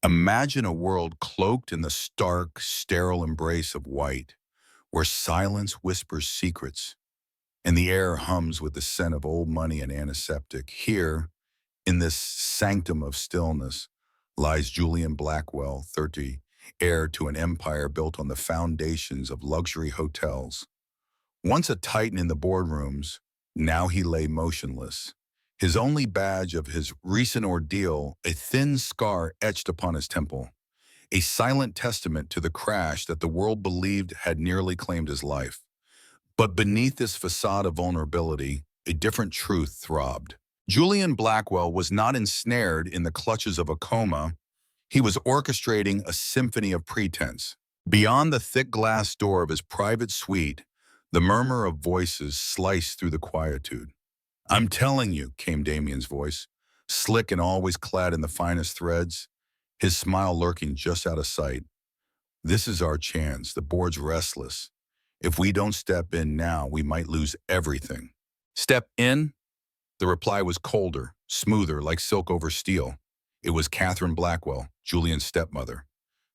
Imagine a world cloaked in the stark, sterile embrace of white, where silence whispers secrets, and the air hums with the scent of old money and antiseptic. Here, in this sanctum of stillness, lies Julian Blackwell, 30, heir to an empire built on the foundations of luxury hotels. Once a titan in the boardrooms, now he lay motionless. His only badge of his recent ordeal, a thin scar etched upon his temple, a silent testament to the crash that the world believed had nearly claimed his life. But beneath this facade of vulnerability, a different truth throbbed. Julian Blackwell was not ensnared in the clutches of a coma. He was orchestrating a symphony of pretense. Beyond the thick glass door of his private suite, the murmur of voices sliced through the quietude. "I'm telling you," came Damien's voice, slick and always clad in the finest threads, his smile lurking just out of sight. "This is our chance. The board's restless. If we don't step in now, we might lose everything." "Step in?" The reply was colder, smoother, like silk over steel. It was Catherine Blackwell, Julian's stepmother.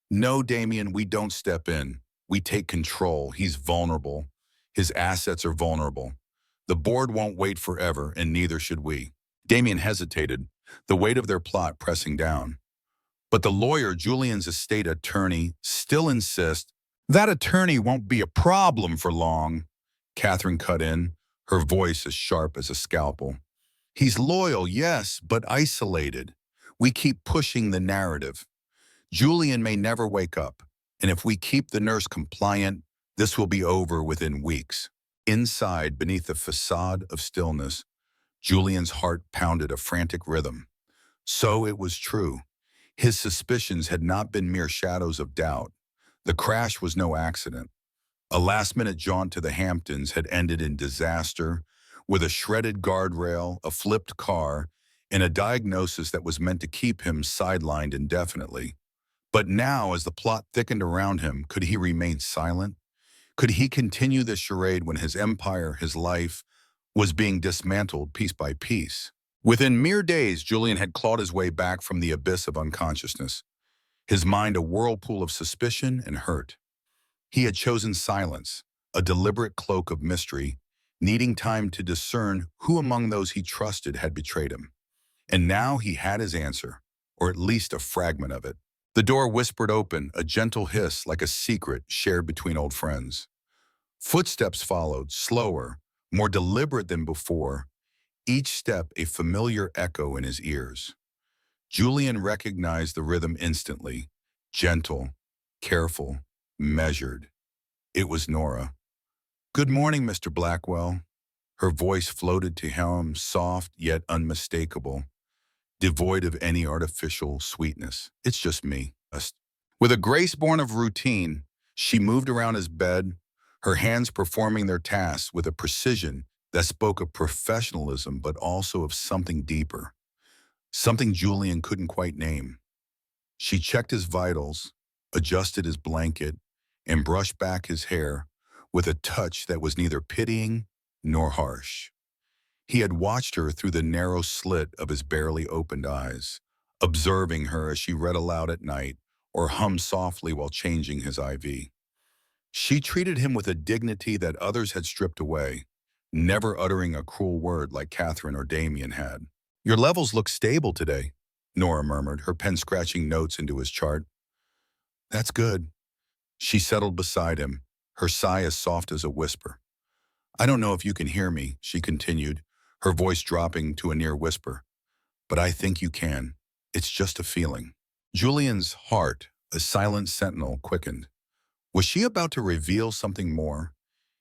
"No, Damien, we don't step in. We take control. He's vulnerable. His assets are vulnerable. The board won't wait forever, and neither should we." Damien hesitated, the weight of their plot pressing down. But the lawyer, Julian's estate attorney, still insists, "That attorney won't be a problem for long," Catherine cut in, her voice as sharp as a scalpel. "He's loyal, yes, but isolated. We keep pushing the narrative. Julian may never wake up, and if we keep the nurse compliant, this will be over within weeks." Inside, beneath the facade of stillness, Julian's heart pounded a frantic rhythm. So it was true. His suspicions had not been mere shadows of doubt. The crash was no accident. A last-minute jaunt to the Hamptons had ended in disaster, with a shredded guardrail, a flipped car, and a diagnosis that was meant to keep him sidelined indefinitely. But now, as the plot thickened around him, could he remain silent? Could he continue this charade when his empire, his life, was being dismantled piece by piece? Within mere days, Julian had clawed his way back from the abyss of unconsciousness, his mind a whirlpool of suspicion and hurt. He had chosen silence, a deliberate cloak of mystery, needing time to discern who among those he trusted had betrayed him. And now he had his answer, or at least a fragment of it. The door whispered open, a gentle hiss like a secret shared between old friends. Footsteps followed, slower, more deliberate than before, each step a familiar echo in his ears. Julian recognized the rhythm instantly, gentle, careful, measured. It was Nora. "Good morning, Mr. Blackwell." Her voice floated to him, soft yet unmistakable, devoid of any artificial sweetness. "It's just me." With a grace born of routine, she moved around his bed, her hands performing their tasks with a precision that spoke of professionalism but also of something deeper, something Julian couldn't quite name. She checked his vitals, adjusted his blanket, and brushed back his hair with a touch that was neither pitying nor harsh. He had watched her through the narrow slit of his barely opened eyes, observing her as she read aloud at night or hummed softly while changing his IV. She treated him with a dignity that others had stripped away, never uttering a cruel word like Catherine or Damien had. "Your levels look stable today," Nora murmured, her pen scratching notes into his chart. "That's good." She settled beside him, her sigh as soft as a whisper. "I don't know if you can hear me," she continued, her voice dropping to a near whisper. "But I think you can. It's just a feeling." Julian's heart, a silent sentinel, quickened. Was she about to reveal something more?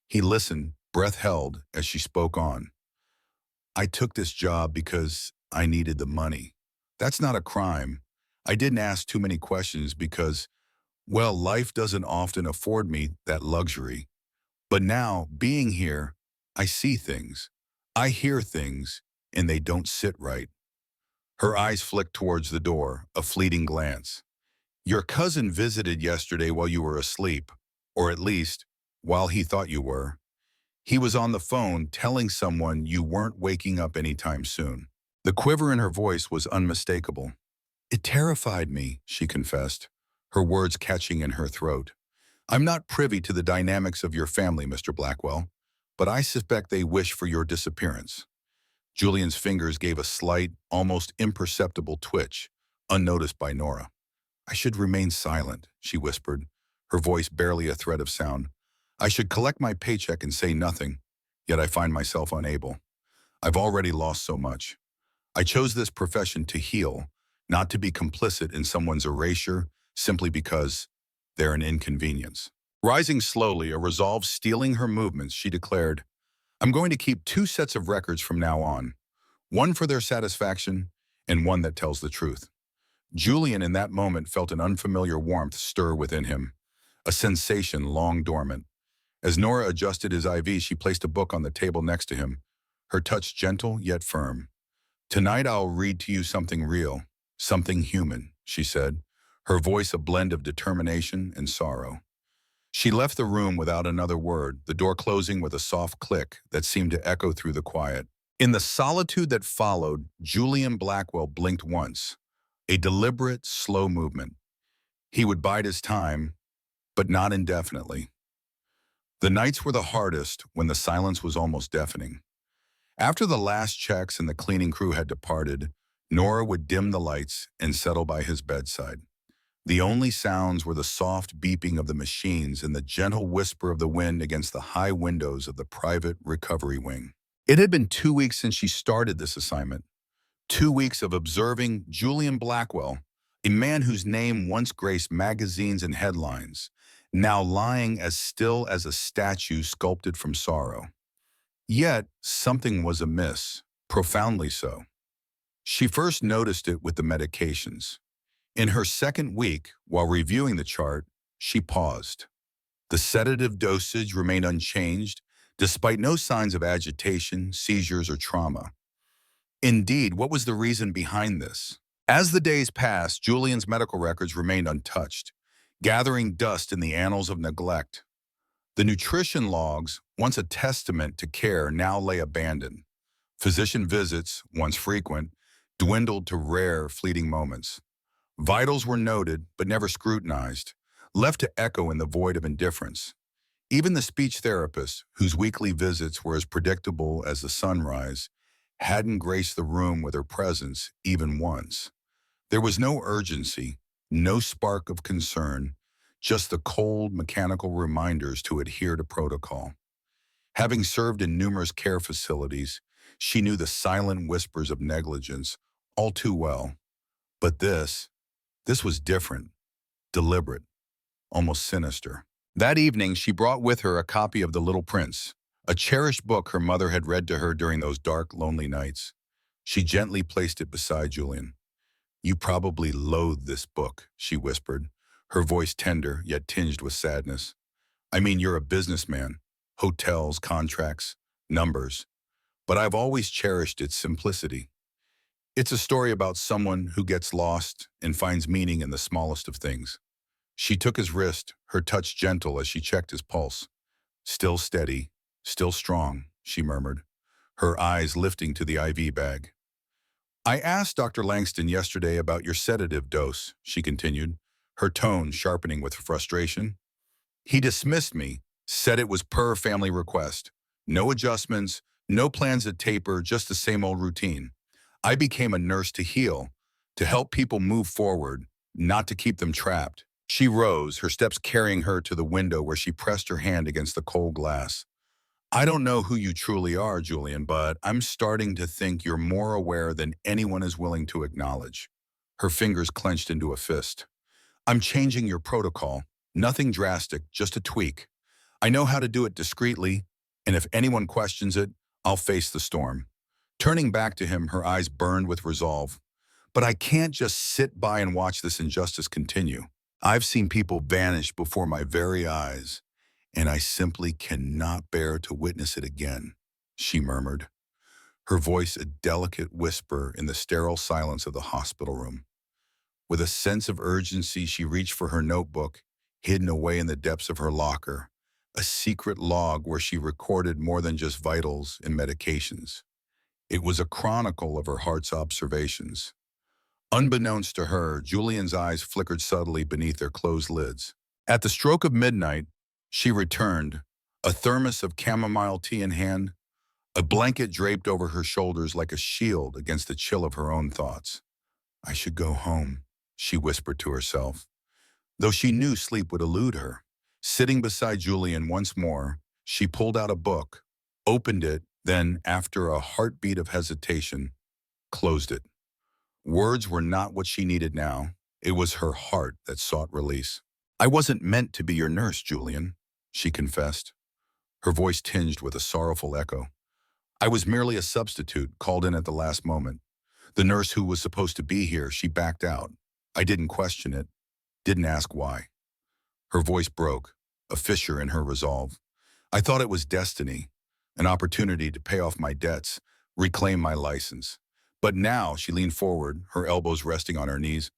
He listened, breath held, as she spoke on. "I took this job because I needed the money. That's not a crime. I didn't ask too many questions because, well, life doesn't often afford me that luxury. But now, being here, I see things. I hear things, and they don't sit right." Her eyes flicked towards the door, a fleeting glance. "Your cousin visited yesterday while you were asleep, or at least, while he thought you were. He was on the phone telling someone you weren't waking up anytime soon." The quiver in her voice was unmistakable. It terrified me, she confessed, her words catching in her throat. I'm not privy to the dynamics of your family, Mr. Blackwell, but I suspect they wish for your disappearance. Julian's fingers gave a slight, almost imperceptible twitch, unnoticed by Nora. I should remain silent, she whispered, her voice barely a thread of sound. I should collect my paycheck and say nothing, yet I find myself unable. I've already lost so much. I chose this profession to heal, not to be complicit in someone's erasure simply because they're an inconvenience. Rising slowly, a resolve stealing her movements, she declared, I'm going to keep two sets of records from now on, one for their satisfaction and one that tells the truth. Julian in that moment felt an unfamiliar warmth stir within him, a sensation long dormant. As Nora adjusted his IV, she placed a book on the table next to him, her touch gentle yet firm. Tonight I'll read to you something real, something human, she said, her voice a blend of determination and sorrow. She left the room without another word, the door closing with a soft click that seemed to echo through the quiet. In the solitude that followed, Julian Blackwell blinked once, a deliberate, slow movement. He would bide his time, but not indefinitely. The nights were the hardest when the silence was almost deafening. After the last checks and the cleaning crew had departed, Nora would dim the lights and settle by his bedside. The only sounds were the soft beeping of the machines and the gentle whisper of the wind against the high windows of the private recovery wing. It had been 2 weeks since she started this assignment. 2 weeks of observing Julian Blackwell, a man whose name once graced magazines and headlines, now lying as still as a statue sculpted from sorrow. Yet, something was amiss, profoundly so. She first noticed it with the medications. In her second week, while reviewing the chart, she paused. The sedative dosage remained unchanged, despite no signs of agitation, seizures, or trauma. Indeed, what was the reason behind this? As the days passed, Julian's medical records remained untouched, gathering dust in the annals of neglect. The nutrition logs, once a testament to care, now lay abandoned. Physician visits, once frequent, dwindled to rare, fleeting moments. Vitals were noted, but never scrutinized, left to echo in the void of indifference. Even the speech therapist, whose weekly visits were as predictable as the sunrise, hadn't graced the room with her presence even once. There was no urgency, no spark of concern, just the cold, mechanical reminders to adhere to protocol. Having served in numerous care facilities, she knew the silent whispers of negligence all too well. But this was different, deliberate, almost sinister. That evening, she brought with her a copy of The Little Prince, a cherished book her mother had read to her during those dark, lonely nights. She gently placed it beside Julian. You probably loathe this book, she whispered, her voice tender yet tinged with sadness. I mean, you're a businessman. Hotels, contracts, numbers. But I've always cherished its simplicity. It's a story about someone who gets lost and finds meaning in the smallest of things. She took his wrist, her touch gentle as she checked his pulse. Still steady, still strong, she murmured, her eyes lifting to the IV bag. I asked Dr. Langston yesterday about your sedative dose, she continued, her tone sharpening with frustration. He dismissed me, said it was per family request. No adjustments, no plans to taper, just the same old routine. I became a nurse to heal, to help people move forward, not to keep them trapped. She rose, her steps carrying her to the window where she pressed her hand against the cold glass. I don't know who you truly are, Julian, but I'm starting to think you're more aware than anyone is willing to acknowledge. Her fingers clenched into a fist. I'm changing your protocol. Nothing drastic, just a tweak. I know how to do it discreetly, and if anyone questions it, I'll face the storm. Turning back to him, her eyes burned with resolve. But I can't just sit by and watch this injustice continue. I've seen people vanish before my very eyes, and I simply cannot bear to witness it again, she murmured, her voice a delicate whisper in the sterile silence of the hospital room. With a sense of urgency, she reached for her notebook, hidden away in the depths of her locker, a secret log where she recorded more than just vitals and medications. It was a chronicle of her heart's observations. Unbeknownst to her, Julian's eyes flickered subtly beneath their closed lids. At the stroke of midnight, she returned, a thermos of chamomile tea in hand, a blanket draped over her shoulders like a shield against the chill of her own thoughts. I should go home, she whispered to herself, though she knew sleep would elude her. Sitting beside Julian once more, she pulled out a book, opened it, then, after a heartbeat of hesitation, closed it. Words were not what she needed now. It was her heart that sought release. I wasn't meant to be your nurse, Julian, she confessed, her voice tinged with a sorrowful echo. I was merely a substitute called in at the last moment. The nurse who was supposed to be here, she backed out. I didn't question it, didn't ask why. Her voice broke, a fissure in her resolve. I thought it was destiny, an opportunity to pay off my debts, reclaim my license. But now, she leaned forward, her elbows resting on her knees.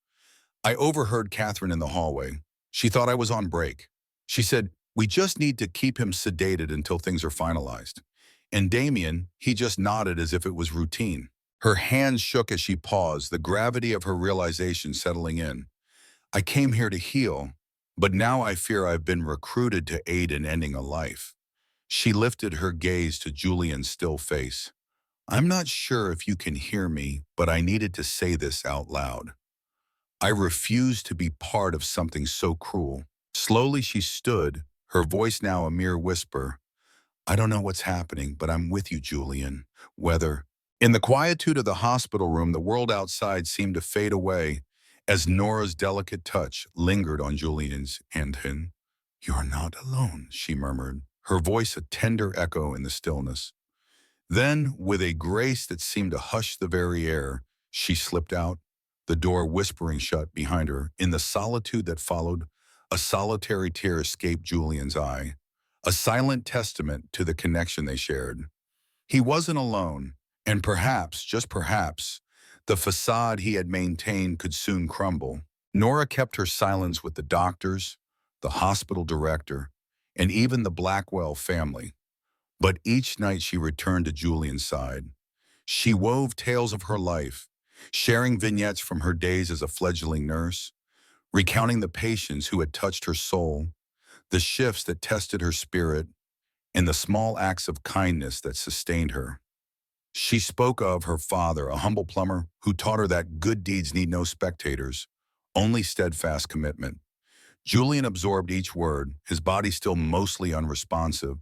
I overheard Catherine in the hallway. She thought I was on break. She said, we just need to keep him sedated until things are finalized. And Damien, he just nodded as if it was routine. Her hands shook as she paused, the gravity of her realization settling in. I came here to heal, but now I fear I've been recruited to aid in ending a life. She lifted her gaze to Julian's still face. I'm not sure if you can hear me, but I needed to say this out loud. I refuse to be part of something so cruel. Slowly she stood, her voice now a mere whisper. I don't know what's happening, but I'm with you, Julian. Whether... In the quietude of the hospital room, the world outside seemed to fade away as Nora's delicate touch lingered on Julian's hand. You're not alone, she murmured, her voice a tender echo in the stillness. Then, with a grace that seemed to hush the very air, she slipped out, the door whispering shut behind her. In the solitude that followed, a solitary tear escaped Julian's eye, a silent testament to the connection they shared. He wasn't alone, and perhaps, just perhaps, the facade he had maintained could soon crumble. Nora kept her silence with the doctors, the hospital director, and even the Blackwell family. But each night she returned to Julian's side. She wove tales of her life, sharing vignettes from her days as a fledgling nurse, recounting the patients who had touched her soul, the shifts that tested her spirit, and the small acts of kindness that sustained her. She spoke of her father, a humble plumber who taught her that good deeds need no spectators, only steadfast commitment. Julian absorbed each word, his body still mostly unresponsive,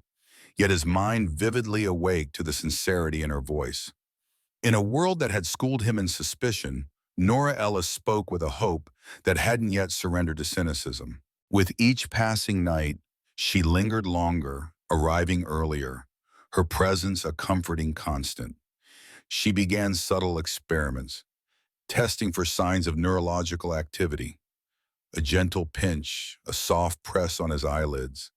yet his mind vividly awake to the sincerity in her voice. In a world that had schooled him in suspicion, Nora Ellis spoke with a hope that hadn't yet surrendered to cynicism. With each passing night, she lingered longer, arriving earlier, her presence a comforting constant. She began subtle experiments, testing for signs of neurological activity, a gentle pinch, a soft press on his eyelids,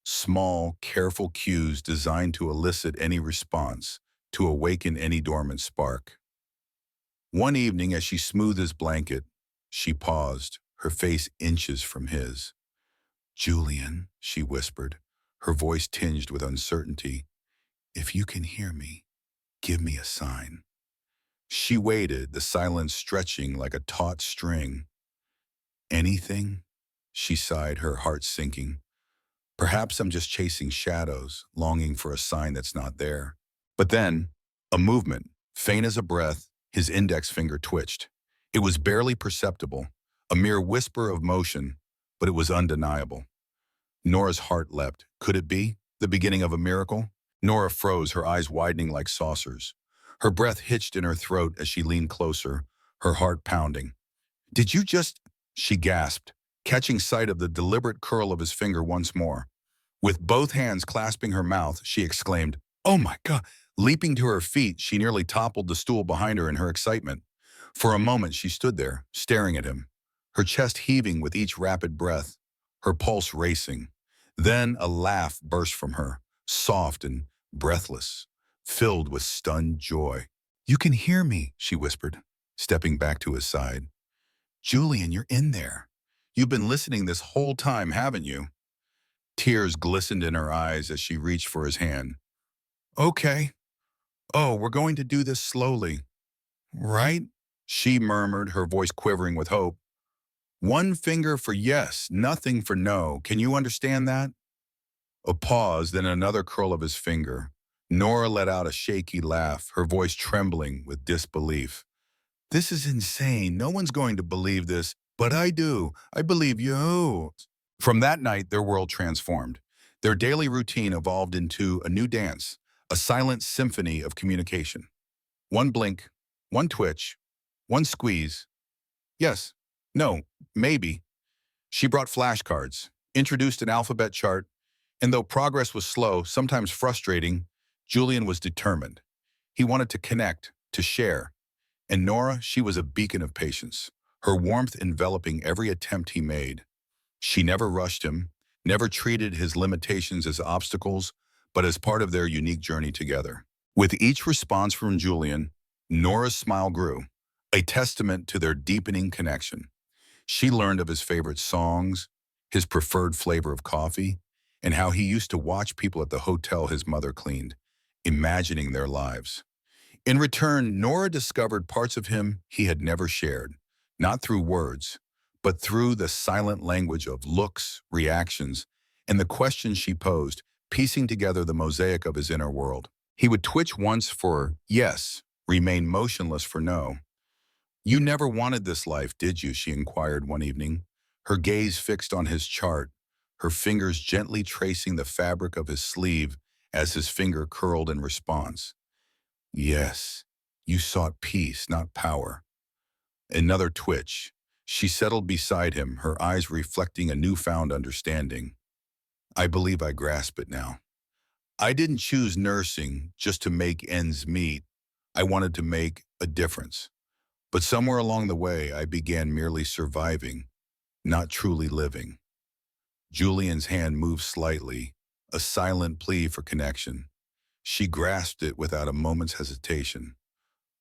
small, careful cues designed to elicit any response, to awaken any dormant spark. One evening, as she smoothed his blanket, she paused, her face inches from his. Julian, she whispered, her voice tinged with uncertainty, if you can hear me, give me a sign. She waited, the silence stretching like a taut string. Anything? She sighed, her heart sinking. Perhaps I'm just chasing shadows, longing for a sign that's not there. But then, a movement, faint as a breath, his index finger twitched. It was barely perceptible, a mere whisper of motion, but it was undeniable. Nora's heart leapt. Could it be the beginning of a miracle? Nora froze, her eyes widening like saucers. Her breath hitched in her throat as she leaned closer, her heart pounding. Did you just... She gasped, catching sight of the deliberate curl of his finger once more. With both hands clasping her mouth, she exclaimed, "Oh my God!" Leaping to her feet, she nearly toppled the stool behind her in her excitement. For a moment, she stood there, staring at him, her chest heaving with each rapid breath, her pulse racing. Then a laugh burst from her, soft and breathless, filled with stunned joy. "You can hear me," she whispered, stepping back to his side. "Julian, you're in there. You've been listening this whole time, haven't you?" Tears glistened in her eyes as she reached for his hand. "Okay. Oh, we're going to do this slowly. Right?" She murmured, her voice quivering with hope. One finger for yes, nothing for no. Can you understand that? A pause, then another curl of his finger. Nora let out a shaky laugh, her voice trembling with disbelief. This is insane. No one's going to believe this, but I do. I believe you. From that night, their world transformed. Their daily routine evolved into a new dance, a silent symphony of communication. One blink, one twitch, one squeeze. Yes, no, maybe. She brought flashcards, introduced an alphabet chart, and though progress was slow, sometimes frustrating, Julian was determined. He wanted to connect, to share. And Nora, she was a beacon of patience, her warmth enveloping every attempt he made. She never rushed him, never treated his limitations as obstacles, but as part of their unique journey together. With each response from Julian, Nora's smile grew, a testament to their deepening connection. She learned of his favorite songs, his preferred flavor of coffee, and how he used to watch people at the hotel his mother cleaned, imagining their lives. In return, Nora discovered parts of him he had never shared, not through words, but through the silent language of looks, reactions, and the questions she posed, piecing together the mosaic of his inner world. He would twitch once for yes, remain motionless for no. You never wanted this life, did you? She inquired one evening, her gaze fixed on his chart, her fingers gently tracing the fabric of his sleeve as his finger curled in response. Yes, you sought peace, not power. Another twitch. She settled beside him, her eyes reflecting a newfound understanding. I believe I grasp it now. I didn't choose nursing just to make ends meet. I wanted to make a difference. But somewhere along the way, I began merely surviving, not truly living. Julian's hand moved slightly, a silent plea for connection. She grasped it without a moment's hesitation.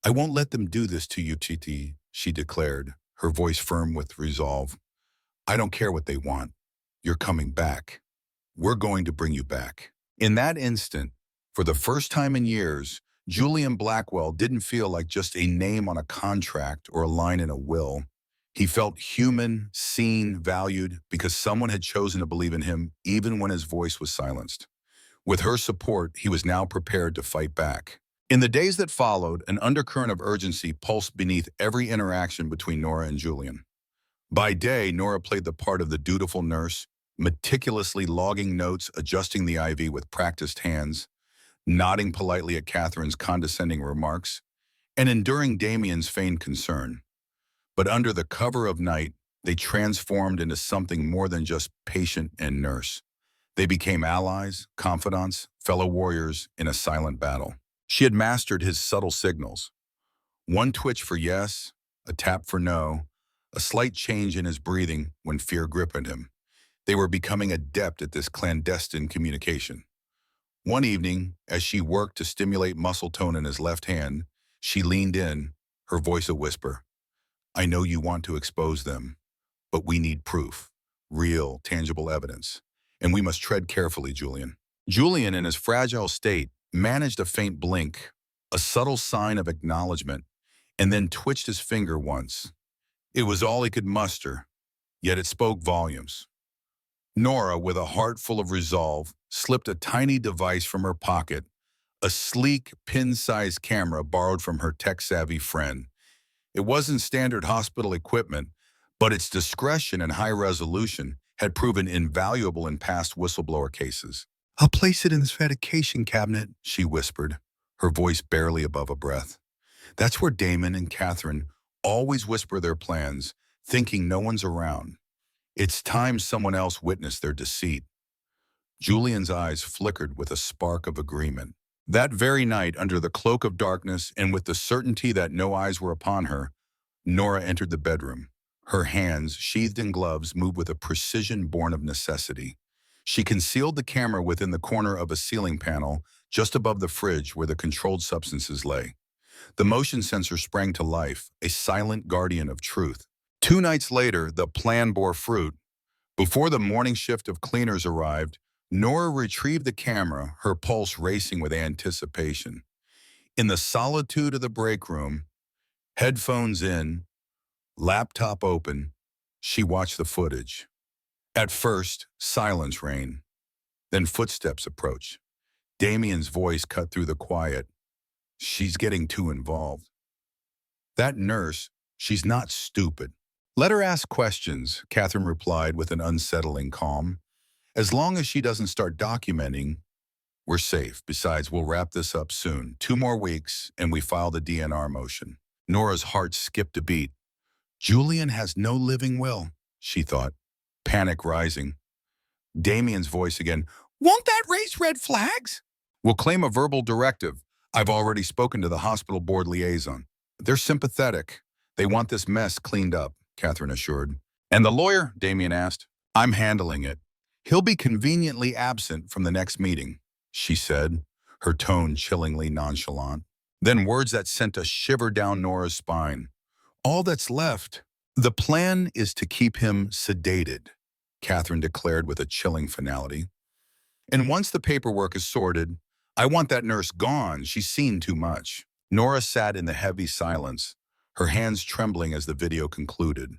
I won't let them do this to you, Titi, she declared, her voice firm with resolve. I don't care what they want. You're coming back. We're going to bring you back. In that instant, for the first time in years, Julian Blackwell didn't feel like just a name on a contract or a line in a will. He felt human, seen, valued, because someone had chosen to believe in him even when his voice was silenced. With her support, he was now prepared to fight back. In the days that followed, an undercurrent of urgency pulsed beneath every interaction between Nora and Julian. By day, Nora played the part of the dutiful nurse, meticulously logging notes, adjusting the IV with practiced hands, nodding politely at Catherine's condescending remarks, and enduring Damien's feigned concern. But under the cover of night, they transformed into something more than just patient and nurse. They became allies, confidants, fellow warriors in a silent battle. She had mastered his subtle signals. One twitch for yes, a tap for no, a slight change in his breathing when fear gripped him. They were becoming adept at this clandestine communication. One evening, as she worked to stimulate muscle tone in his left hand, she leaned in, her voice a whisper. I know you want to expose them, but we need proof, real, tangible evidence. And we must tread carefully, Julian. Julian, in his fragile state, managed a faint blink, a subtle sign of acknowledgement, and then twitched his finger once. It was all he could muster, yet it spoke volumes. Nora, with a heart full of resolve, slipped a tiny device from her pocket, a sleek, pin-sized camera borrowed from her tech-savvy friend. It wasn't standard hospital equipment, but its discretion and high resolution had proven invaluable in past whistleblower cases. I'll place it in this medication cabinet, she whispered, her voice barely above a breath. That's where Damon and Catherine always whisper their plans, thinking no one's around. It's time someone else witnessed their deceit. Julian's eyes flickered with a spark of agreement. That very night, under the cloak of darkness and with the certainty that no eyes were upon her, Nora entered the bedroom. Her hands, sheathed in gloves, moved with a precision born of necessity. She concealed the camera within the corner of a ceiling panel just above the fridge where the controlled substances lay. The motion sensor sprang to life, a silent guardian of truth. 2 nights later, the plan bore fruit. Before the morning shift of cleaners arrived, Nora retrieved the camera, her pulse racing with anticipation. In the solitude of the break room, Headphones in, laptop open, she watched the footage. At first, silence reigned. Then footsteps approached. Damien's voice cut through the quiet. She's getting too involved. That nurse, she's not stupid. Let her ask questions, Catherine replied with an unsettling calm. As long as she doesn't start documenting, we're safe. Besides, we'll wrap this up soon. 2 more weeks, and we file the DNR motion. Nora's heart skipped a beat. Julian has no living will, she thought, panic rising. Damien's voice again. Won't that raise red flags? We'll claim a verbal directive. I've already spoken to the hospital board liaison. They're sympathetic. They want this mess cleaned up, Catherine assured. And the lawyer? Damien asked. I'm handling it. He'll be conveniently absent from the next meeting, she said, her tone chillingly nonchalant. Then words that sent a shiver down Nora's spine. All that's left. The plan is to keep him sedated, Catherine declared with a chilling finality. And once the paperwork is sorted, I want that nurse gone. She's seen too much. Nora sat in the heavy silence, her hands trembling as the video concluded.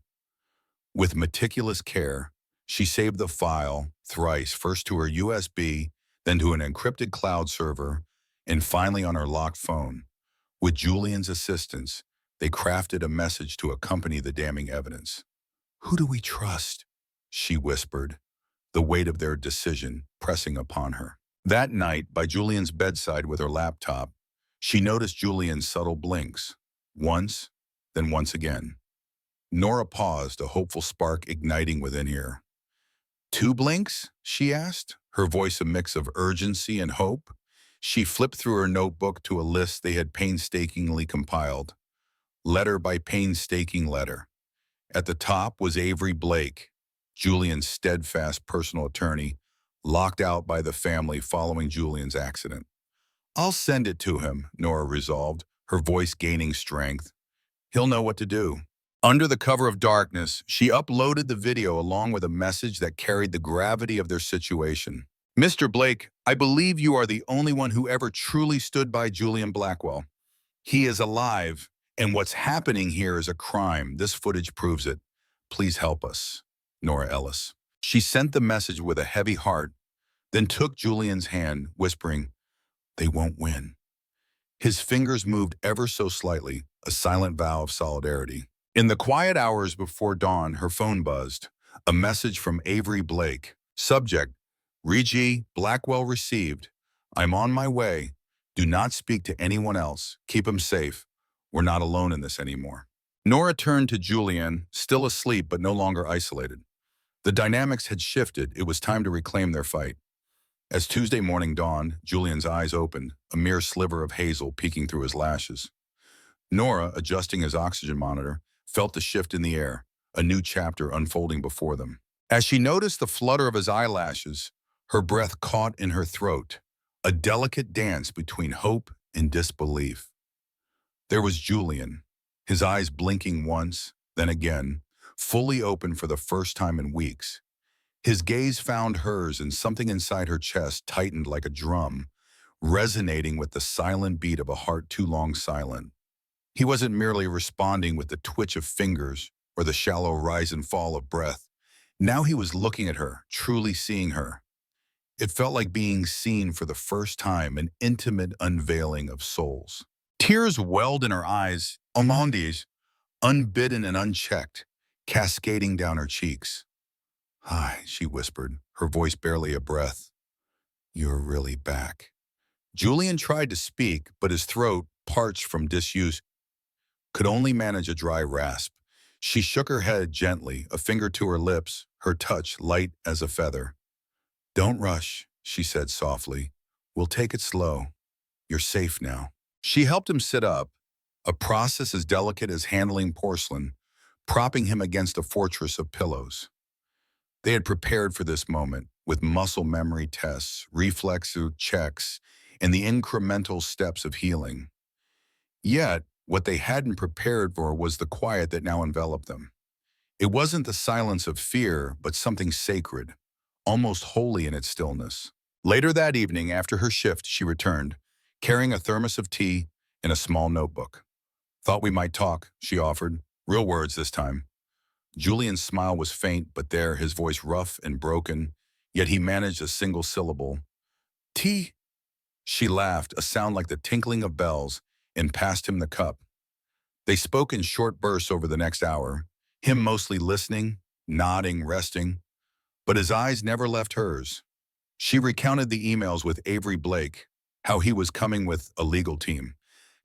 With meticulous care, she saved the file thrice, first to her USB, then to an encrypted cloud server, and finally on her locked phone. With Julian's assistance, they crafted a message to accompany the damning evidence. Who do we trust? She whispered, the weight of their decision pressing upon her. That night, by Julian's bedside with her laptop, she noticed Julian's subtle blinks, once, then once again. Nora paused, a hopeful spark igniting within her. 2 blinks? She asked, her voice a mix of urgency and hope. She flipped through her notebook to a list they had painstakingly compiled. Letter by painstaking letter. At the top was Avery Blake, Julian's steadfast personal attorney, locked out by the family following Julian's accident. I'll send it to him, Nora resolved, her voice gaining strength. He'll know what to do. Under the cover of darkness, she uploaded the video along with a message that carried the gravity of their situation. Mr. Blake, I believe you are the only one who ever truly stood by Julian Blackwell. He is alive, and what's happening here is a crime. This footage proves it. Please help us. Nora Ellis. She sent the message with a heavy heart, then took Julian's hand, whispering, they won't win. His fingers moved ever so slightly, a silent vow of solidarity. In the quiet hours before dawn, her phone buzzed. A message from Avery Blake. Subject, Reggie Blackwell received. I'm on my way. Do not speak to anyone else. Keep him safe. We're not alone in this anymore. Nora turned to Julian, still asleep but no longer isolated. The dynamics had shifted. It was time to reclaim their fight. As Tuesday morning dawned, Julian's eyes opened, a mere sliver of hazel peeking through his lashes. Nora, adjusting his oxygen monitor, felt the shift in the air, a new chapter unfolding before them. As she noticed the flutter of his eyelashes, her breath caught in her throat, a delicate dance between hope and disbelief. There was Julian, his eyes blinking once, then again, fully open for the first time in weeks. His gaze found hers, and something inside her chest tightened like a drum, resonating with the silent beat of a heart too long silent. He wasn't merely responding with the twitch of fingers or the shallow rise and fall of breath. Now he was looking at her, truly seeing her. It felt like being seen for the first time, an intimate unveiling of souls. Tears welled in her eyes, Amandi's, unbidden and unchecked, cascading down her cheeks. Hi, she whispered, her voice barely a breath. You're really back. Julian tried to speak, but his throat, parched from disuse, could only manage a dry rasp. She shook her head gently, a finger to her lips, her touch light as a feather. Don't rush, she said softly. We'll take it slow. You're safe now. She helped him sit up, a process as delicate as handling porcelain, propping him against a fortress of pillows. They had prepared for this moment with muscle memory tests, reflexive checks, and the incremental steps of healing. Yet, what they hadn't prepared for was the quiet that now enveloped them. It wasn't the silence of fear, but something sacred, almost holy in its stillness. Later that evening, after her shift, she returned, carrying a thermos of tea and a small notebook. Thought we might talk, she offered. Real words this time. Julian's smile was faint, but there, his voice rough and broken, yet he managed a single syllable. Tea? She laughed, a sound like the tinkling of bells, and passed him the cup. They spoke in short bursts over the next hour, him mostly listening, nodding, resting, but his eyes never left hers. She recounted the emails with Avery Blake, how he was coming with a legal team,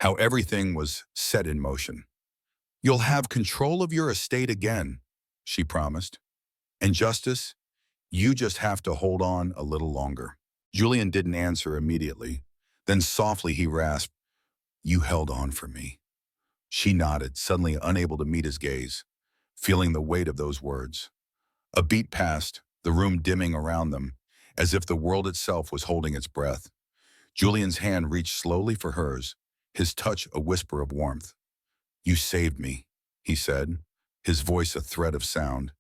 how everything was set in motion. You'll have control of your estate again, she promised. And Justice, you just have to hold on a little longer. Julian didn't answer immediately. Then softly he rasped, You held on for me. She nodded, suddenly unable to meet his gaze, feeling the weight of those words. A beat passed, the room dimming around them, as if the world itself was holding its breath. Julian's hand reached slowly for hers, his touch a whisper of warmth. You saved me, he said, his voice a thread of sound.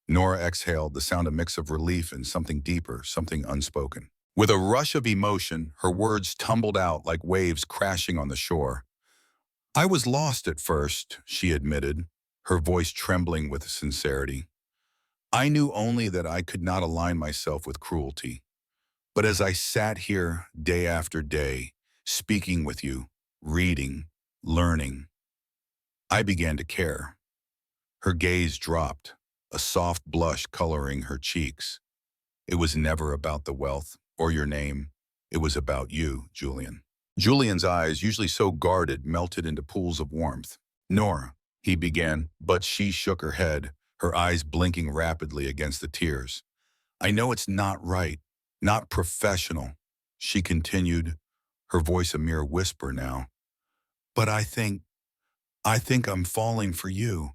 Nora exhaled, the sound a mix of relief and something deeper, something unspoken. With a rush of emotion, her words tumbled out like waves crashing on the shore. I was lost at first, she admitted, her voice trembling with sincerity. I knew only that I could not align myself with cruelty. But as I sat here day after day, speaking with you, reading, learning, I began to care. Her gaze dropped, a soft blush coloring her cheeks. It was never about the wealth or your name. It was about you, Julian. Julian's eyes, usually so guarded, melted into pools of warmth. Nora, he began, but she shook her head, her eyes blinking rapidly against the tears. I know it's not right, not professional, she continued, her voice a mere whisper now. But I think I'm falling for you,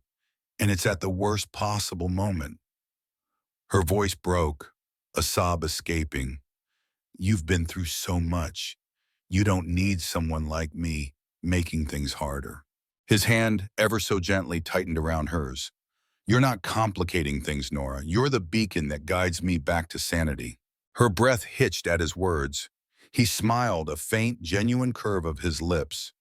and it's at the worst possible moment. Her voice broke, a sob escaping. You've been through so much. You don't need someone like me making things harder. His hand, ever so gently, tightened around hers. You're not complicating things, Nora. You're the beacon that guides me back to sanity. Her breath hitched at his words. He smiled, a faint, genuine curve of his lips.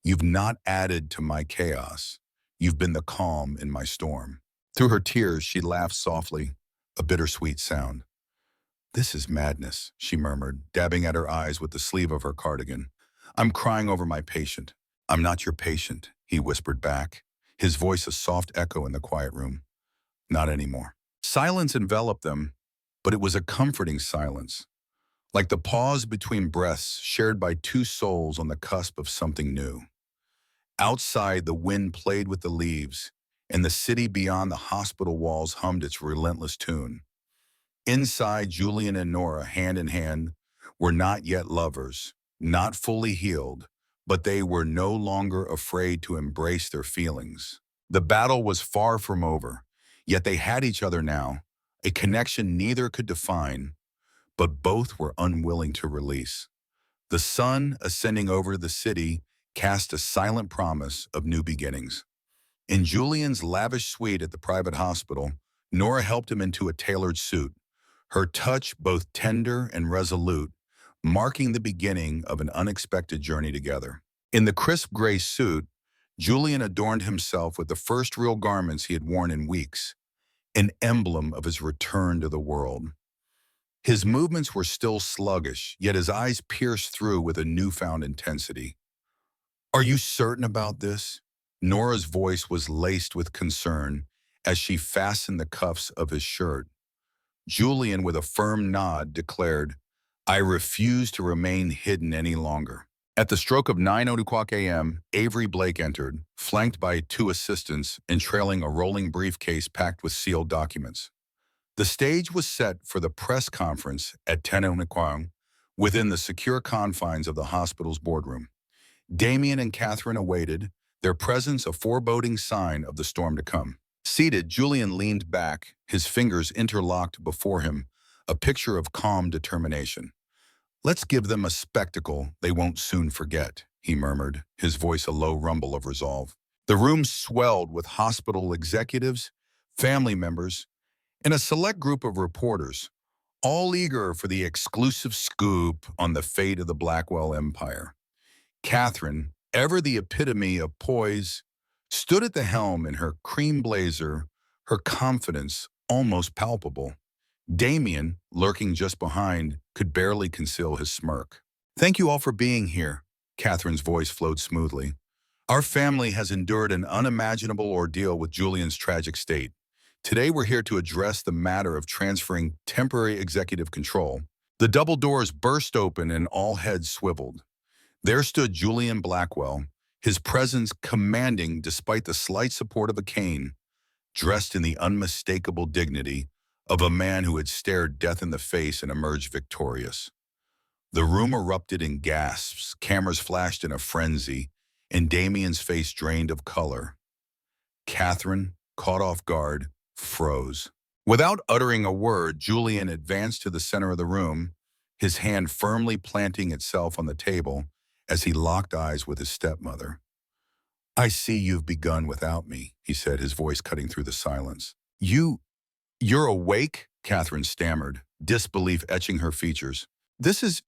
You've not added to my chaos. You've been the calm in my storm. Through her tears, she laughed softly, a bittersweet sound. This is madness, she murmured, dabbing at her eyes with the sleeve of her cardigan. I'm crying over my patient. I'm not your patient, he whispered back, his voice a soft echo in the quiet room. Not anymore. Silence enveloped them, but it was a comforting silence, like the pause between breaths shared by two souls on the cusp of something new. Outside, the wind played with the leaves, and the city beyond the hospital walls hummed its relentless tune. Inside, Julian and Nora, hand in hand, were not yet lovers, not fully healed, but they were no longer afraid to embrace their feelings. The battle was far from over, yet they had each other now, a connection neither could define, but both were unwilling to release. The sun, ascending over the city, cast a silent promise of new beginnings. In Julian's lavish suite at the private hospital, Nora helped him into a tailored suit, her touch both tender and resolute, marking the beginning of an unexpected journey together. In the crisp gray suit, Julian adorned himself with the first real garments he had worn in weeks, an emblem of his return to the world. His movements were still sluggish, yet his eyes pierced through with a newfound intensity. Are you certain about this? Nora's voice was laced with concern as she fastened the cuffs of his shirt. Julian, with a firm nod, declared, I refuse to remain hidden any longer. At the stroke of 9:00 a.m., Avery Blake entered, flanked by two assistants and trailing a rolling briefcase packed with sealed documents. The stage was set for the press conference at 10:00 within the secure confines of the hospital's boardroom. Damien and Catherine awaited, their presence a foreboding sign of the storm to come. Seated, Julian leaned back, his fingers interlocked before him, a picture of calm determination. Let's give them a spectacle they won't soon forget, he murmured, his voice a low rumble of resolve. The room swelled with hospital executives, family members, and a select group of reporters, all eager for the exclusive scoop on the fate of the Blackwell Empire. Catherine, ever the epitome of poise, stood at the helm in her cream blazer, her confidence almost palpable. Damien, lurking just behind, could barely conceal his smirk. "Thank you all for being here," Catherine's voice flowed smoothly. "Our family has endured an unimaginable ordeal with Julian's tragic state. Today we're here to address the matter of transferring temporary executive control." The double doors burst open and all heads swiveled. There stood Julian Blackwell, his presence commanding despite the slight support of a cane, dressed in the unmistakable dignity of a man who had stared death in the face and emerged victorious. The room erupted in gasps, cameras flashed in a frenzy, and Damien's face drained of color. Catherine, caught off guard, froze. Without uttering a word, Julian advanced to the center of the room, his hand firmly planting itself on the table as he locked eyes with his stepmother. "I see you've begun without me," he said, his voice cutting through the silence. You're awake?" Catherine stammered, disbelief etching her features. "This is—"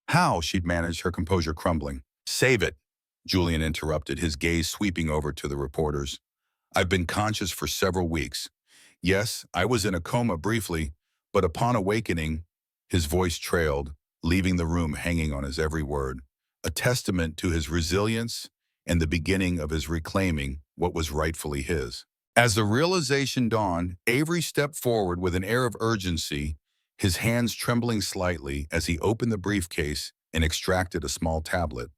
How she'd managed, her composure crumbling. "Save it," Julian interrupted, his gaze sweeping over to the reporters. "I've been conscious for several weeks. Yes, I was in a coma briefly, but upon awakening," his voice trailed, leaving the room hanging on his every word, a testament to his resilience and the beginning of his reclaiming what was rightfully his. As the realization dawned, Avery stepped forward with an air of urgency, his hands trembling slightly as he opened the briefcase and extracted a small tablet.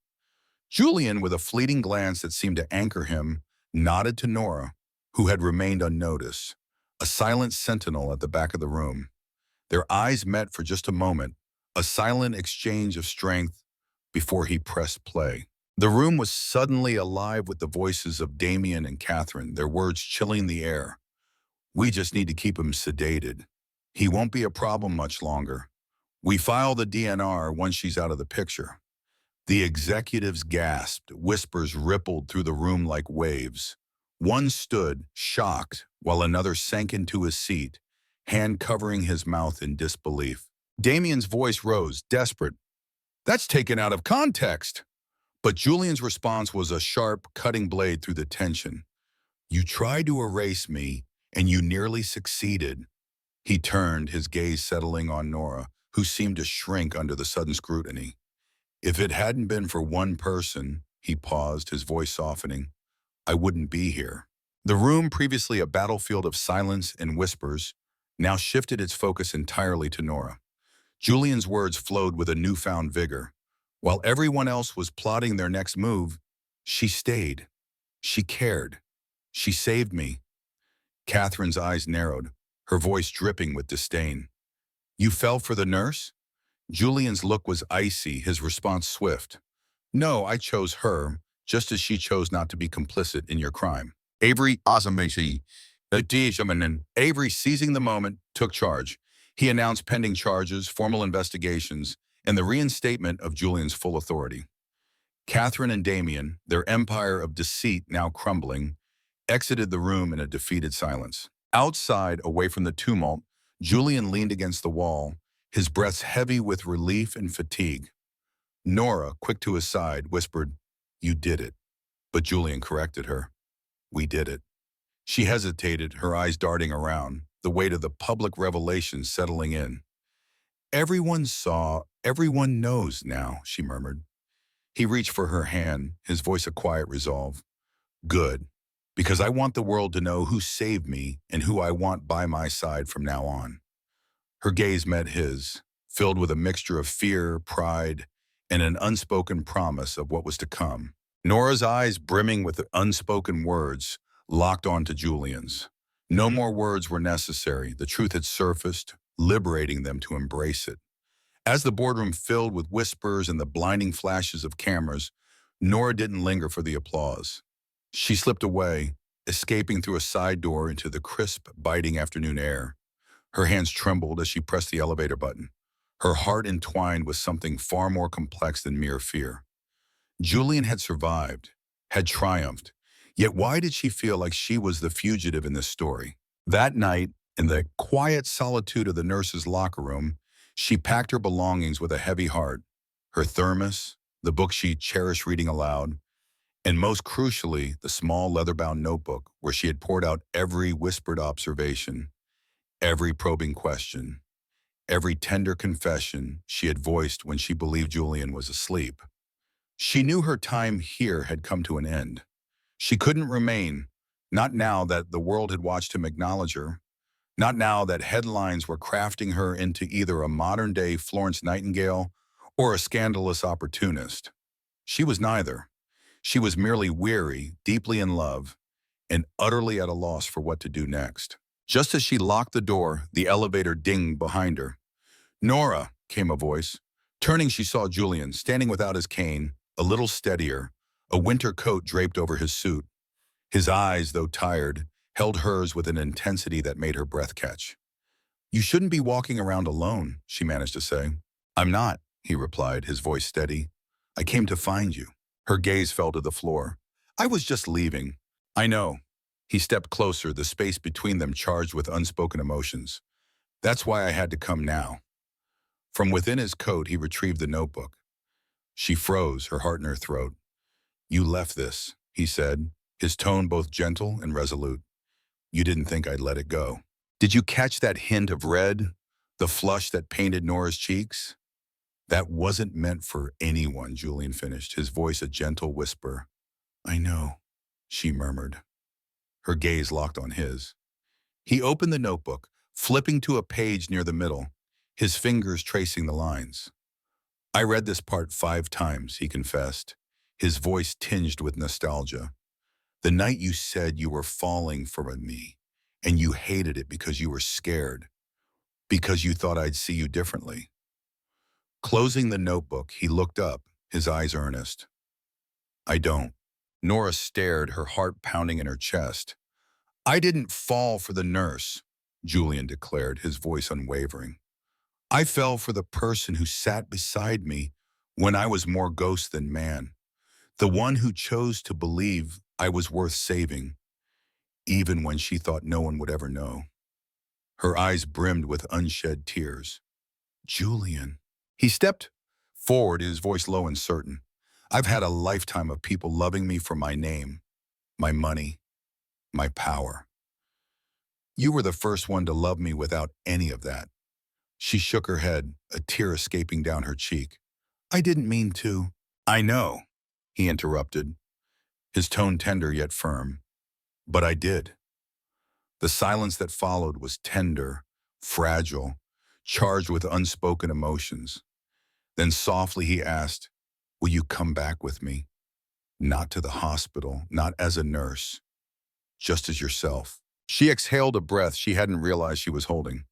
Julian, with a fleeting glance that seemed to anchor him, nodded to Nora, who had remained unnoticed, a silent sentinel at the back of the room. Their eyes met for just a moment, a silent exchange of strength before he pressed play. The room was suddenly alive with the voices of Damien and Catherine, their words chilling the air. "We just need to keep him sedated. He won't be a problem much longer. We file the DNR once she's out of the picture." The executives gasped, whispers rippled through the room like waves. One stood, shocked, while another sank into his seat, hand covering his mouth in disbelief. Damien's voice rose, desperate. "That's taken out of context." But Julian's response was a sharp, cutting blade through the tension. "You tried to erase me, and you nearly succeeded." He turned, his gaze settling on Nora, who seemed to shrink under the sudden scrutiny. "If it hadn't been for one person," he paused, his voice softening, "I wouldn't be here." The room, previously a battlefield of silence and whispers, now shifted its focus entirely to Nora. Julian's words flowed with a newfound vigor. While everyone else was plotting their next move, she stayed. She cared. She saved me. Catherine's eyes narrowed, her voice dripping with disdain. "You fell for the nurse?" Julian's look was icy, his response swift. "No, I chose her, just as she chose not to be complicit in your crime." Avery Azamashi, Avery, seizing the moment, took charge. He announced pending charges, formal investigations, and the reinstatement of Julian's full authority. Catherine and Damien, their empire of deceit now crumbling, exited the room in a defeated silence. Outside, away from the tumult, Julian leaned against the wall, his breath heavy with relief and fatigue. Nora, quick to his side, whispered, "You did it." But Julian corrected her. "We did it." She hesitated, her eyes darting around, the weight of the public revelation settling in. "Everyone saw, everyone knows now," she murmured. He reached for her hand, his voice a quiet resolve. "Good, because I want the world to know who saved me and who I want by my side from now on." Her gaze met his, filled with a mixture of fear, pride, and an unspoken promise of what was to come. Nora's eyes, brimming with unspoken words, locked onto Julian's. No more words were necessary. The truth had surfaced, liberating them to embrace it. As the boardroom filled with whispers and the blinding flashes of cameras, Nora didn't linger for the applause. She slipped away, escaping through a side door into the crisp, biting afternoon air. Her hands trembled as she pressed the elevator button, her heart entwined with something far more complex than mere fear. Julian had survived, had triumphed, yet why did she feel like she was the fugitive in this story? That night, in the quiet solitude of the nurse's locker room, she packed her belongings with a heavy heart, her thermos, the book she cherished reading aloud, And most crucially, the small leather-bound notebook where she had poured out every whispered observation, every probing question, every tender confession she had voiced when she believed Julian was asleep. She knew her time here had come to an end. She couldn't remain, not now that the world had watched him acknowledge her, not now that headlines were crafting her into either a modern-day Florence Nightingale or a scandalous opportunist. She was neither. She was merely weary, deeply in love, and utterly at a loss for what to do next. Just as she locked the door, the elevator dinged behind her. "Nora," came a voice. Turning, she saw Julian, standing without his cane, a little steadier, a winter coat draped over his suit. His eyes, though tired, held hers with an intensity that made her breath catch. "You shouldn't be walking around alone," she managed to say. "I'm not," he replied, his voice steady. "I came to find you." Her gaze fell to the floor. "I was just leaving." "I know." He stepped closer, the space between them charged with unspoken emotions. "That's why I had to come now." From within his coat, he retrieved the notebook. She froze, her heart in her throat. "You left this," he said, his tone both gentle and resolute. "You didn't think I'd let it go. Did you catch that hint of red, the flush that painted Nora's cheeks?" "That wasn't meant for anyone," Julian finished, his voice a gentle whisper. "I know," she murmured. Her gaze locked on his. He opened the notebook, flipping to a page near the middle, his fingers tracing the lines. "I read this part 5 times," he confessed, his voice tinged with nostalgia. "The night you said you were falling for me, and you hated it because you were scared, because you thought I'd see you differently." Closing the notebook, he looked up, his eyes earnest. "I don't." Nora stared, her heart pounding in her chest. "I didn't fall for the nurse," Julian declared, his voice unwavering. "I fell for the person who sat beside me when I was more ghost than man, the one who chose to believe I was worth saving, even when she thought no one would ever know." Her eyes brimmed with unshed tears. "Julian." He stepped forward, his voice low and certain. "I've had a lifetime of people loving me for my name, my money, my power. You were the first one to love me without any of that." She shook her head, a tear escaping down her cheek. "I didn't mean to." "I know," he interrupted, his tone tender yet firm. "But I did." The silence that followed was tender, fragile, charged with unspoken emotions. Then softly he asked, "Will you come back with me? Not to the hospital, not as a nurse, just as yourself." She exhaled a breath she hadn't realized she was holding.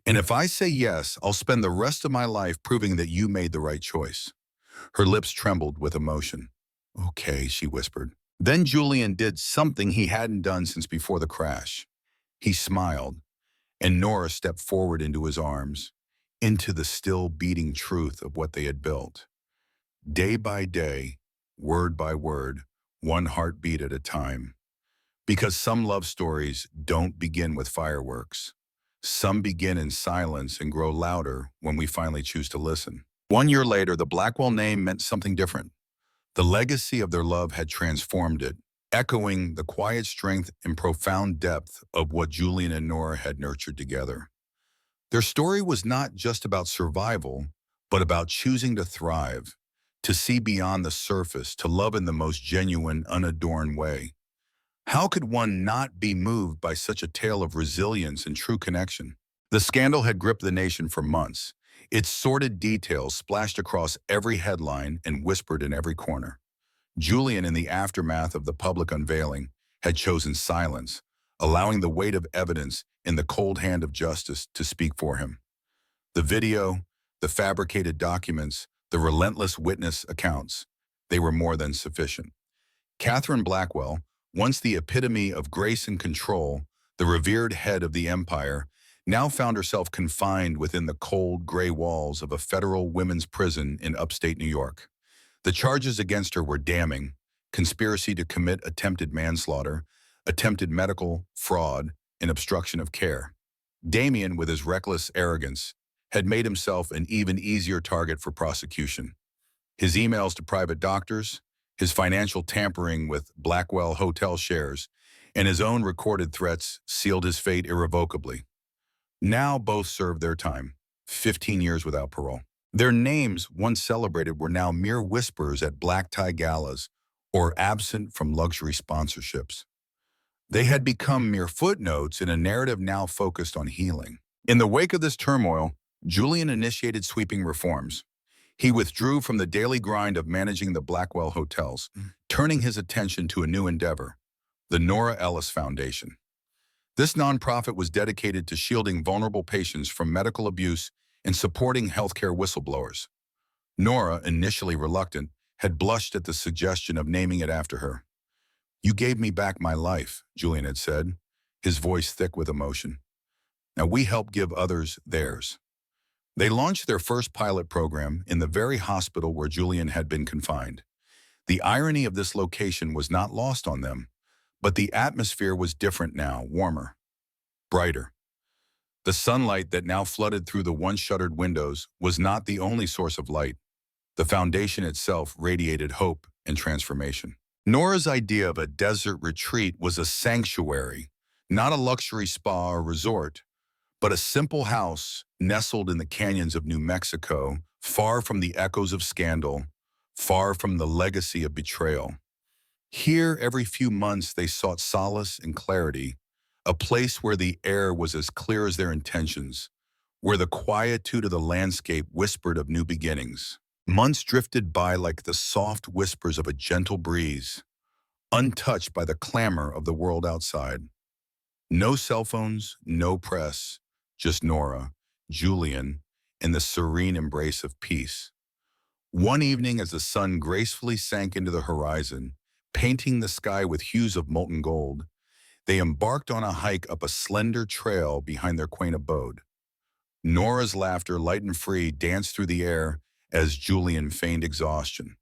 "And if I say yes, I'll spend the rest of my life proving that you made the right choice." Her lips trembled with emotion. "Okay," she whispered. Then Julian did something he hadn't done since before the crash. He smiled, and Nora stepped forward into his arms, into the still beating truth of what they had built. Day by day, word by word, one heartbeat at a time. Because some love stories don't begin with fireworks. Some begin in silence and grow louder when we finally choose to listen. 1 year later, the Blackwell name meant something different. The legacy of their love had transformed it, echoing the quiet strength and profound depth of what Julian and Nora had nurtured together. Their story was not just about survival, but about choosing to thrive, to see beyond the surface, to love in the most genuine, unadorned way. How could one not be moved by such a tale of resilience and true connection? The scandal had gripped the nation for months. Its sordid details splashed across every headline and whispered in every corner. Julian, in the aftermath of the public unveiling, had chosen silence, allowing the weight of evidence in the cold hand of justice to speak for him. The video, the fabricated documents, the relentless witness accounts, they were more than sufficient. Catherine Blackwell, once the epitome of grace and control, the revered head of the empire, now found herself confined within the cold, gray walls of a federal women's prison in upstate New York. The charges against her were damning: conspiracy to commit attempted manslaughter, attempted medical fraud, and obstruction of care. Damien, with his reckless arrogance, had made himself an even easier target for prosecution. His emails to private doctors, his financial tampering with Blackwell Hotel shares, and his own recorded threats sealed his fate irrevocably. Now both served their time, 15 years without parole. Their names, once celebrated, were now mere whispers at black tie galas or absent from luxury sponsorships. They had become mere footnotes in a narrative now focused on healing. In the wake of this turmoil, Julian initiated sweeping reforms. He withdrew from the daily grind of managing the Blackwell hotels, turning his attention to a new endeavor, the Nora Ellis Foundation. This nonprofit was dedicated to shielding vulnerable patients from medical abuse and supporting healthcare whistleblowers. Nora, initially reluctant, had blushed at the suggestion of naming it after her. "You gave me back my life," Julian had said, his voice thick with emotion. "Now we help give others theirs." They launched their first pilot program in the very hospital where Julian had been confined. The irony of this location was not lost on them, but the atmosphere was different now, warmer, brighter. The sunlight that now flooded through the once shuttered windows was not the only source of light. The foundation itself radiated hope and transformation. Nora's idea of a desert retreat was a sanctuary, not a luxury spa or resort, but a simple house nestled in the canyons of New Mexico, far from the echoes of scandal, far from the legacy of betrayal. Here, every few months, they sought solace and clarity, a place where the air was as clear as their intentions, where the quietude of the landscape whispered of new beginnings. Months drifted by like the soft whispers of a gentle breeze, untouched by the clamor of the world outside. No cell phones, no press, just Nora, Julian, and the serene embrace of peace. One evening, as the sun gracefully sank into the horizon, painting the sky with hues of molten gold, they embarked on a hike up a slender trail behind their quaint abode. Nora's laughter, light and free, danced through the air as Julian feigned exhaustion.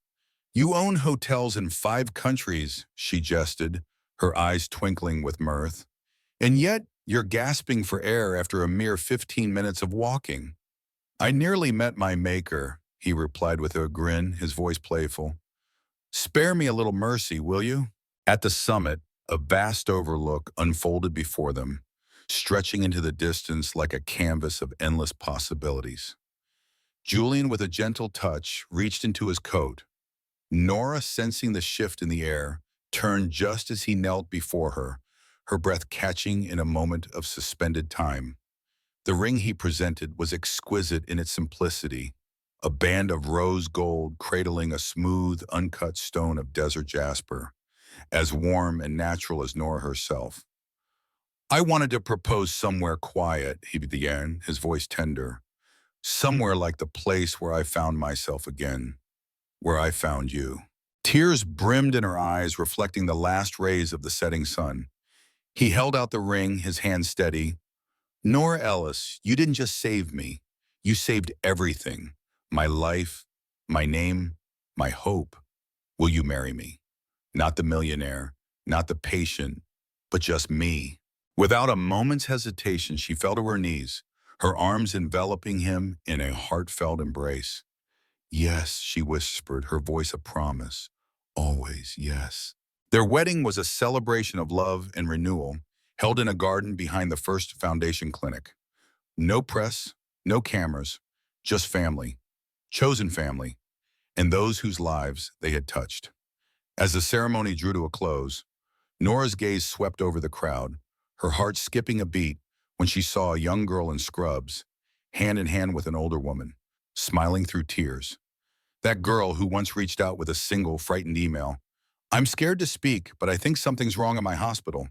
"You own hotels in 5 countries," she jested, her eyes twinkling with mirth. "And yet you're gasping for air after a mere 15 minutes of walking." "I nearly met my maker," he replied with a grin, his voice playful. "Spare me a little mercy, will you?" At the summit, a vast overlook unfolded before them, stretching into the distance like a canvas of endless possibilities. Julian, with a gentle touch, reached into his coat. Nora, sensing the shift in the air, turned just as he knelt before her breath catching in a moment of suspended time. The ring he presented was exquisite in its simplicity, a band of rose gold cradling a smooth, uncut stone of desert jasper, as warm and natural as Nora herself. "I wanted to propose somewhere quiet," he began, his voice tender. "Somewhere like the place where I found myself again, where I found you." Tears brimmed in her eyes, reflecting the last rays of the setting sun. He held out the ring, his hand steady. "Nora Ellis, you didn't just save me. You saved everything. My life, my name, my hope. Will you marry me? Not the millionaire, not the patient, but just me." Without a moment's hesitation, she fell to her knees, her arms enveloping him in a heartfelt embrace. "Yes," she whispered, her voice a promise. "Always, yes." Their wedding was a celebration of love and renewal, held in a garden behind the First Foundation Clinic. No press, no cameras, just family, chosen family, and those whose lives they had touched. As the ceremony drew to a close, Nora's gaze swept over the crowd, her heart skipping a beat when she saw a young girl in scrubs, hand in hand with an older woman, smiling through tears. That girl who once reached out with a single frightened email, "I'm scared to speak, but I think something's wrong in my hospital,"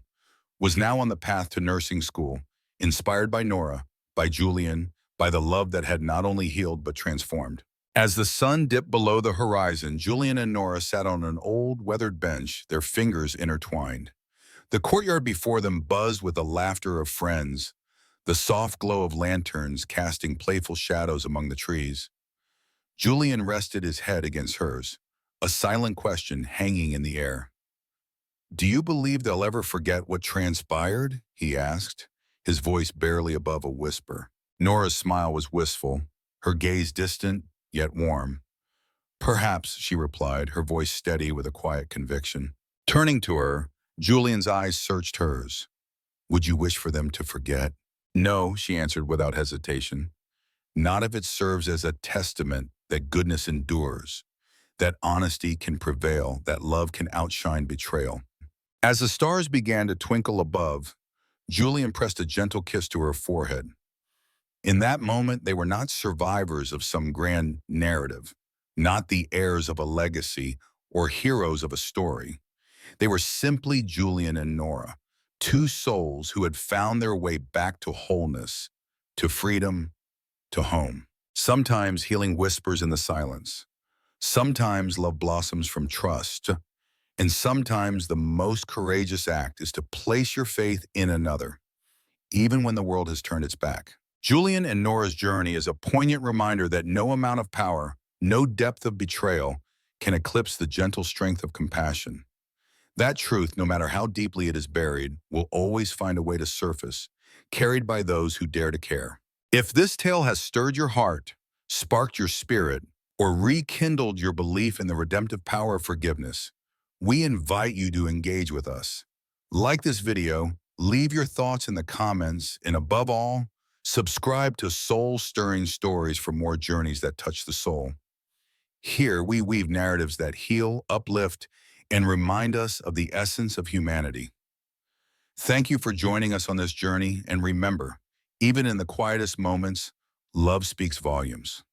was now on the path to nursing school, inspired by Nora, by Julian, by the love that had not only healed but transformed. As the sun dipped below the horizon, Julian and Nora sat on an old, weathered bench, their fingers intertwined. The courtyard before them buzzed with the laughter of friends, the soft glow of lanterns casting playful shadows among the trees. Julian rested his head against hers, a silent question hanging in the air. "Do you believe they'll ever forget what transpired?" he asked, his voice barely above a whisper. Nora's smile was wistful, her gaze distant yet warm. Perhaps, she replied, her voice steady with a quiet conviction. Turning to her, Julian's eyes searched hers. Would you wish for them to forget? No, she answered without hesitation. Not if it serves as a testament that goodness endures, that honesty can prevail, that love can outshine betrayal. As the stars began to twinkle above, Julian pressed a gentle kiss to her forehead. In that moment, they were not survivors of some grand narrative, not the heirs of a legacy or heroes of a story. They were simply Julian and Nora, two souls who had found their way back to wholeness, to freedom, to home. Sometimes healing whispers in the silence. Sometimes love blossoms from trust. And sometimes the most courageous act is to place your faith in another, even when the world has turned its back. Julian and Nora's journey is a poignant reminder that no amount of power, no depth of betrayal can eclipse the gentle strength of compassion. That truth, no matter how deeply it is buried, will always find a way to surface, carried by those who dare to care. If this tale has stirred your heart, sparked your spirit, or rekindled your belief in the redemptive power of forgiveness, we invite you to engage with us. Like this video, leave your thoughts in the comments, and above all, subscribe to Soul-Stirring Stories for more journeys that touch the soul. Here, we weave narratives that heal, uplift, and remind us of the essence of humanity. Thank you for joining us on this journey, and remember, even in the quietest moments, love speaks volumes.